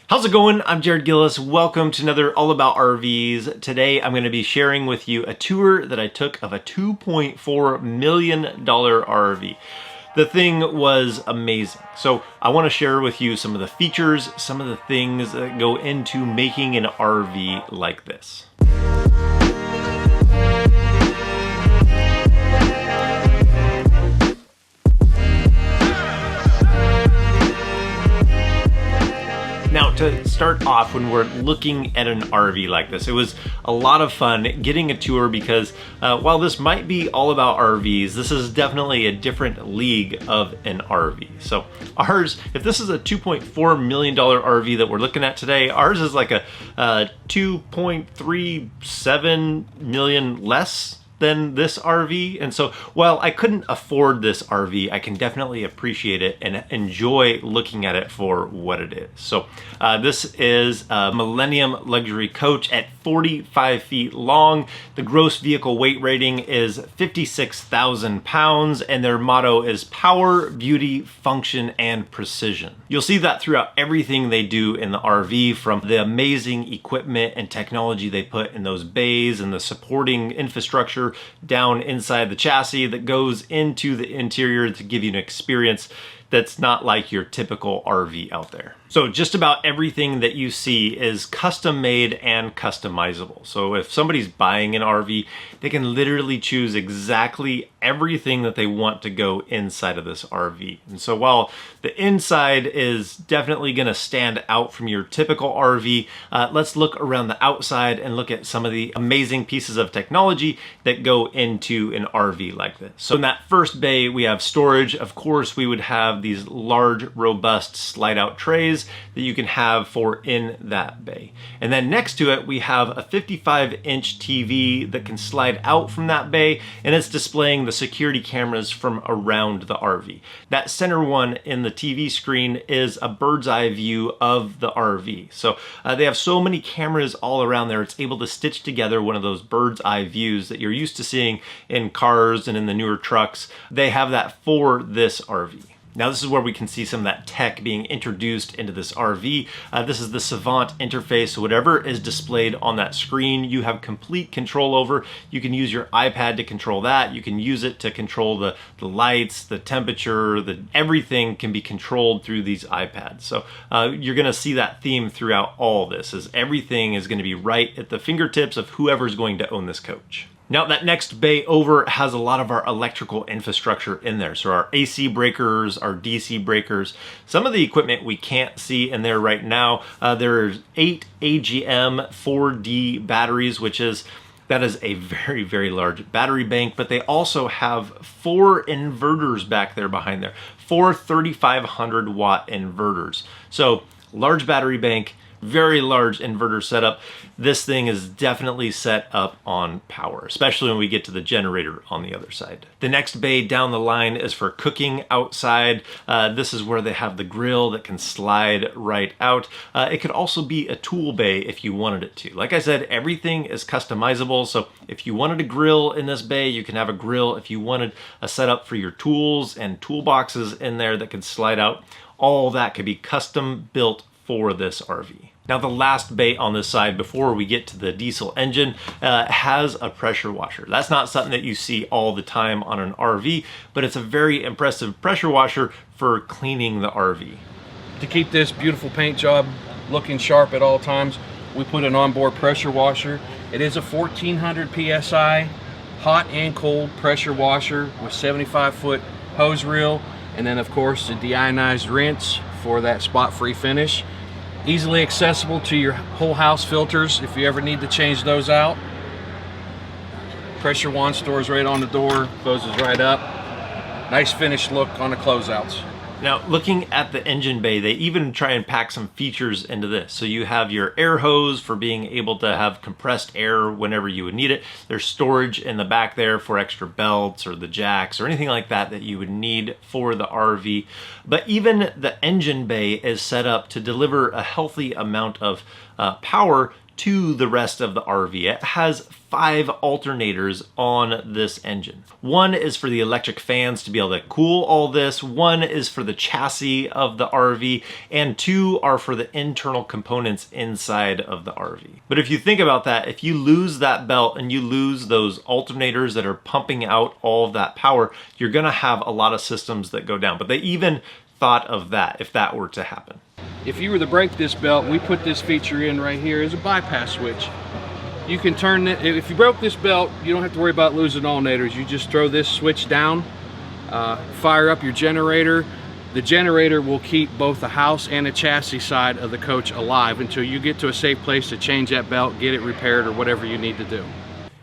How's it going? I'm Jared Gillis. Welcome to another All About RVs. Today I'm going to be sharing with you a tour that I took of a $2.4 million RV. The thing was amazing. So I want to share with you some of the features, some of the things that go into making an RV like this. Now, to start off, when we're looking at an RV like this, it was a lot of fun getting a tour because while this might be all about RVs, this is definitely a different league of an RV. So ours, if this is a $2.4 million RV that we're looking at today, ours is like a 2.37 million less than this RV. And so while I couldn't afford this RV, I can definitely appreciate it and enjoy looking at it for what it is. So this is a Millennium Luxury Coach at 45 feet long. The gross vehicle weight rating is 56,000 pounds, and their motto is power, beauty, function, and precision. You'll see that throughout everything they do in the RV, from the amazing equipment and technology they put in those bays and the supporting infrastructure down inside the chassis that goes into the interior to give you an experience that's not like your typical RV out there. So just about everything that you see is custom made and customizable. So if somebody's buying an RV, they can literally choose exactly everything that they want to go inside of this RV. And so while the inside is definitely gonna stand out from your typical RV, let's look around the outside and look at some of the amazing pieces of technology that go into an RV like this. So in that first bay, we have storage. Of course, we would have these large, robust slide out trays that you can have for in that bay. And then next to it, we have a 55-inch TV that can slide out from that bay, and it's displaying the security cameras from around the RV. That center one in the TV screen is a bird's eye view of the RV. So they have so many cameras all around there, it's able to stitch together one of those bird's eye views that you're used to seeing in cars and in the newer trucks. They have that for this RV. Now this is where we can see some of that tech being introduced into this RV. This is the Savant interface. So whatever is displayed on that screen, you have complete control over. You can use your iPad to control that. You can use it to control the lights, the temperature, everything can be controlled through these iPads. So you're gonna see that theme throughout all this, as everything is gonna be right at the fingertips of whoever's going to own this coach. Now that next bay over has a lot of our electrical infrastructure in there. So our AC breakers, our DC breakers, some of the equipment we can't see in there right now. There's 8 AGM 4D batteries, that is a very, very large battery bank, but they also have 4 inverters back there behind there, 4 3,500 watt inverters. So large battery bank, very large inverter setup. This thing is definitely set up on power, especially when we get to the generator on the other side. The next bay down the line is for cooking outside. This is where they have the grill that can slide right out. It could also be a tool bay if you wanted it to. Like I said, everything is customizable. So if you wanted a grill in this bay, you can have a grill. If you wanted a setup for your tools and toolboxes in there that can slide out, all that could be custom built for this RV. Now the last bay on this side before we get to the diesel engine has a pressure washer. That's not something that you see all the time on an RV, but it's a very impressive pressure washer for cleaning the RV. To keep this beautiful paint job looking sharp at all times, we put an onboard pressure washer. It is a 1400 PSI hot and cold pressure washer with 75-foot hose reel, and then of course a deionized rinse for that spot-free finish. Easily accessible to your whole house filters if you ever need to change those out. Pressure wand stores right on the door, closes right up. Nice finished look on the closeouts. Now, looking at the engine bay, they even try and pack some features into this. So you have your air hose for being able to have compressed air whenever you would need it. There's storage in the back there for extra belts or the jacks or anything like that that you would need for the RV. But even the engine bay is set up to deliver a healthy amount of power to the rest of the RV. It has 5 alternators on this engine. One is for the electric fans to be able to cool all this, one is for the chassis of the RV, and 2 are for the internal components inside of the RV. But if you think about that, if you lose that belt and you lose those alternators that are pumping out all of that power, you're gonna have a lot of systems that go down. But they even thought of that if that were to happen. If you were to break this belt, we put this feature in right here as a bypass switch. You can turn it, if you broke this belt, you don't have to worry about losing alternators. You just throw this switch down, fire up your generator. The generator will keep both the house and the chassis side of the coach alive until you get to a safe place to change that belt, get it repaired, or whatever you need to do.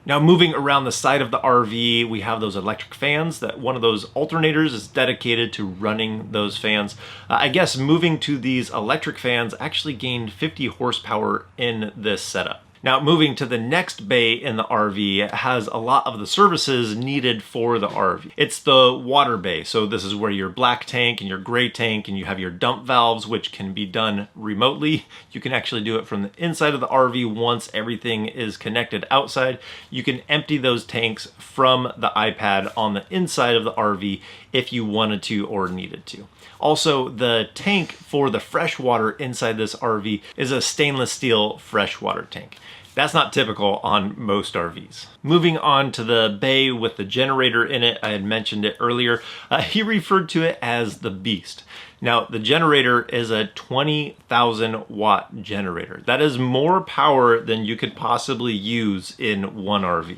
Now, moving around the side of the RV, we have those electric fans. That one of those alternators is dedicated to running those fans. I guess moving to these electric fans actually gained 50 horsepower in this setup. Now, moving to the next bay in the RV, it has a lot of the services needed for the RV. It's the water bay. So this is where your black tank and your gray tank, and you have your dump valves, which can be done remotely. You can actually do it from the inside of the RV once everything is connected outside. You can empty those tanks from the iPad on the inside of the RV if you wanted to or needed to. Also, the tank for the fresh water inside this RV is a stainless steel freshwater tank. That's not typical on most RVs. Moving on to the bay with the generator in it, I had mentioned it earlier. He referred to it as the Beast. Now, the generator is a 20,000 watt generator. That is more power than you could possibly use in one RV.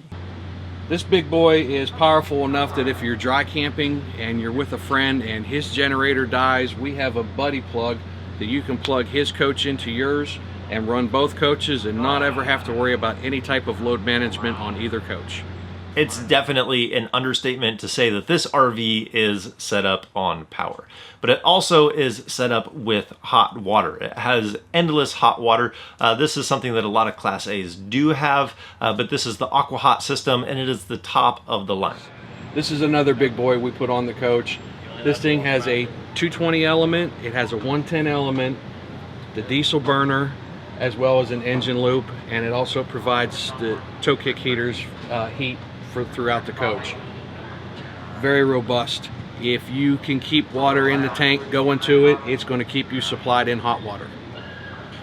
This big boy is powerful enough that if you're dry camping and you're with a friend and his generator dies, we have a buddy plug that you can plug his coach into yours and run both coaches and not ever have to worry about any type of load management on either coach. It's definitely an understatement to say that this RV is set up on power, but it also is set up with hot water. It has endless hot water. This is something that a lot of Class A's do have, but this is the Aqua Hot system, and it is the top of the line. This is another big boy we put on the coach. This thing has a 220 element, it has a 110 element, the diesel burner, as well as an engine loop, and it also provides the toe kick heaters heat throughout the coach. Very robust. If you can keep water in the tank going to it, it's going to keep you supplied in hot water.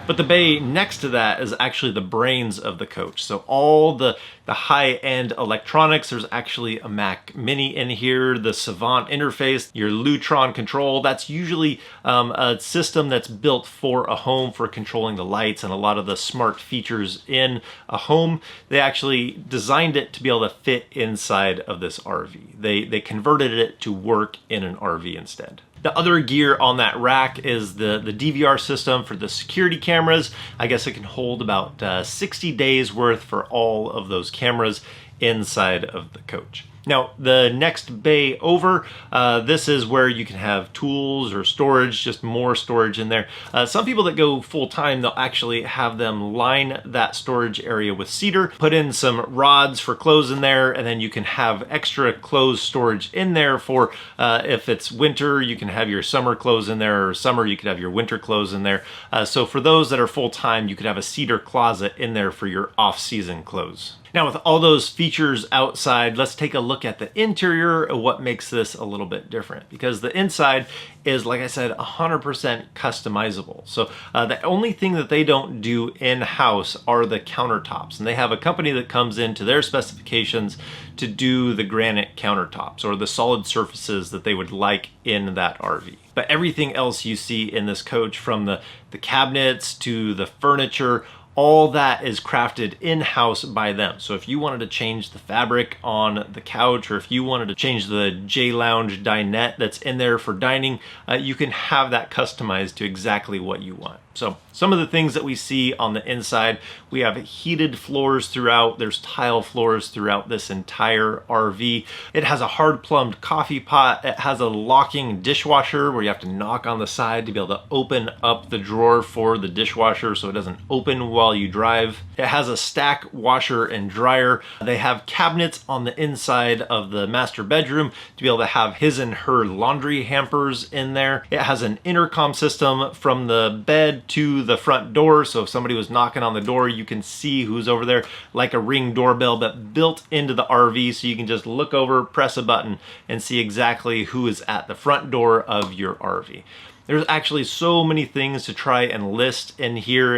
But the bay next to that is actually the brains of the coach. So all the high-end electronics, there's actually a Mac Mini in here, the Savant interface, your Lutron control. That's usually a system that's built for a home for controlling the lights and a lot of the smart features in a home. They actually designed it to be able to fit inside of this RV. They converted it to work in an RV instead. The other gear on that rack is the DVR system for the security cameras. I guess it can hold about 60 days worth for all of those cameras inside of the coach. Now, the next bay over, this is where you can have tools or storage, just more storage in there. Some people that go full time, they'll actually have them line that storage area with cedar, put in some rods for clothes in there, and then you can have extra clothes storage in there for if it's winter, you can have your summer clothes in there, or summer, you could have your winter clothes in there. So for those that are full time, you could have a cedar closet in there for your off-season clothes. Now, with all those features outside, let's take a look at the interior of what makes this a little bit different, because the inside is, like I said, 100% customizable. So the only thing that they don't do in-house are the countertops, and they have a company that comes into their specifications to do the granite countertops or the solid surfaces that they would like in that RV. But everything else you see in this coach, from the cabinets to the furniture, all that is crafted in-house by them. So if you wanted to change the fabric on the couch, or if you wanted to change the J-Lounge dinette that's in there for dining, you can have that customized to exactly what you want. So some of the things that we see on the inside, we have heated floors throughout. There's tile floors throughout this entire RV. It has a hard plumbed coffee pot. It has a locking dishwasher where you have to knock on the side to be able to open up the drawer for the dishwasher so it doesn't open while you drive. It has a stack washer and dryer. They have cabinets on the inside of the master bedroom to be able to have his and her laundry hampers in there. It has an intercom system from the bed led to the front door. So if somebody was knocking on the door, you can see who's over there, like a Ring doorbell, but built into the RV. So you can just look over, press a button, and see exactly who is at the front door of your RV. There's actually so many things to try and list in here.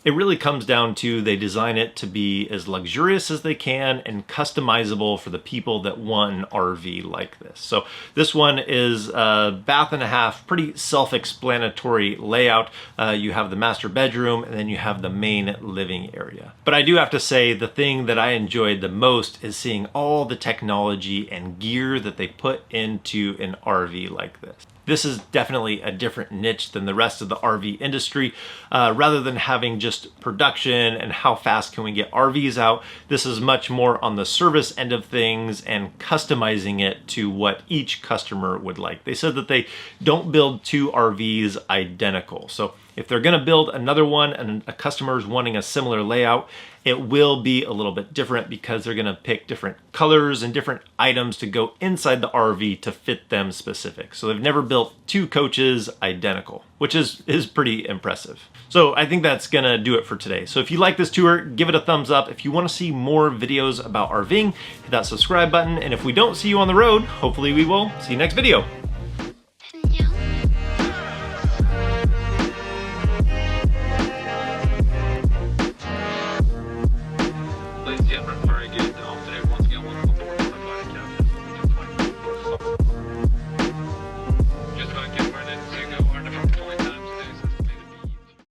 It really comes down to they design it to be as luxurious as they can and customizable for the people that want an RV like this. So this one is a bath and a half, pretty self-explanatory layout. You have the master bedroom, and then you have the main living area. But I do have to say, the thing that I enjoyed the most is seeing all the technology and gear that they put into an RV like this. This is definitely a different niche than the rest of the RV industry. Rather than having just production and how fast can we get RVs out, this is much more on the service end of things and customizing it to what each customer would like. They said that they don't build two RVs identical. So if they're gonna build another one and a customer is wanting a similar layout, it will be a little bit different because they're gonna pick different colors and different items to go inside the RV to fit them specific. So they've never built two coaches identical, which is pretty impressive. So I think that's gonna do it for today. So if you like this tour, give it a thumbs up. If you wanna see more videos about RVing, hit that subscribe button. And if we don't see you on the road, hopefully we will see you next video.